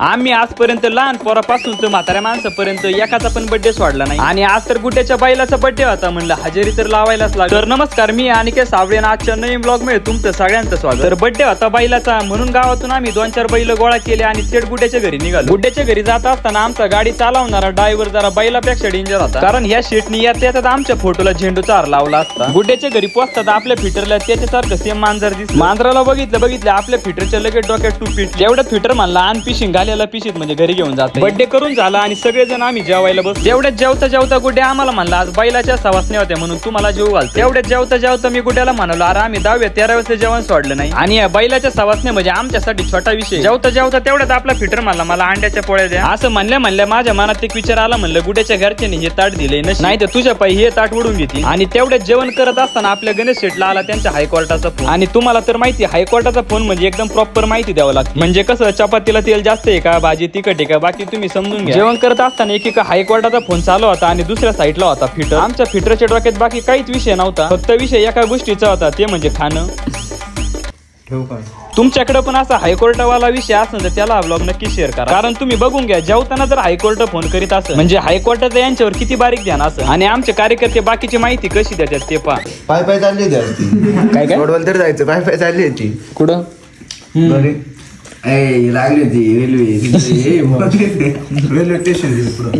आम्ही आजपर्यंत लहान पोरापासून तर म्हाताऱ्या माणसापर्यंत एकाचा पण बर्थडे सोडला नाही आणि आज तर गुड्याच्या बैलाचा बर्थडे होता, म्हणलं हजेरी तर लावायलाच लागली. तर नमस्कार, मी अनिकेत साबळे आणि आजच्या नवीन ब्लॉग मध्ये तुमचं सगळ्यांचं स्वागत. तर बर्थडे होता बैलाचा म्हणून गावातून आम्ही 2-4 बैल गोळा केले आणि थेट गुड्याच्या घरी निघालो. गुड्याच्या घरी जात असताना आमचा गाडी चालवणारा ड्रायव्हर जरा बैलापेक्षा डेंजर होता, कारण ह्या शेटनी येतात आमच्या फोटोला झेंडूचा हार लावला असता. गुड्याच्या घरी पोहोचतात आपल्या फिटरला त्याच्यासारखं सेम मांजर दिसलं. मांजराला बघितलं आपल्या फिटरच्या लगेच डोक्यात टूपीट. जेवढं फिटर म्हणला आणि पिशिंग घालेला पिशीत म्हणजे घरी घेऊन जात. बर्थडे करून झाला आणि सगळेजण आम्ही जेवायला बस. तेवढ्यात जेवता गुड्या आम्हाला म्हणला आज बैलाच्या सवासण्या होत्या म्हणून तुम्हाला जेवू घाल. तेवढ्यात जेवता मी गुड्याला म्हणालो अरे आम्ही 10-13 जेवण सोडलं नाही आणि या बैलाच्या सवासण्या म्हणजे आमच्यासाठी छोटा विषय. जेवता तेवढ्यात आपला फिटर मला अंड्याच्या पोळ्या द्या असं म्हणल्या माझ्या मनात एक विचार आला, म्हणलं गुड्याच्या घरच्याने हे ताट दिले नाही तर तुझ्या पायी हे ताट उडून घेते. आणि तेवढ्यात जेवण करत असताना आपल्या गणेश शेटला आला त्यांच्या हायकोर्टाचा फोन. आणि तुम्हाला तर माहिती हायकोर्टाचा फोन म्हणजे एकदम प्रॉपर माहिती द्यावं लागते. म्हणजे कसं चपातीला तेल जास्त आहे का, भाजी तिखट आहे का, बाकी तुम्ही समजून घ्या. जेवण करत असताना एका हायकोर्टाचा फोन चालू होता आणि दुसऱ्या साईडला होता फिटर. आमच्या फिटरच्या डोक्यात बाकी काहीच विषय नव्हता, फक्त विषय एका गोष्टीचा होता, ते म्हणजे खाणं. तुमच्याकडे पण असा हायकोर्टवाला विषय असेल तर त्याला ब्लॉग नक्की शेअर करा, कारण तुम्ही बघून घ्या जेवताना जर हायकोर्ट फोन करीत असेल म्हणजे हायकोर्टाचं यांच्यावर किती बारीक ध्यान असेल. आणि आमचे कार्यकर्ते बाकीची माहिती कशी देतात ते पहा. पाय चालली होती काय रोडवर तर जायचं, पाय चालली होती कुठं लागली होती रेल्वे स्टेशन.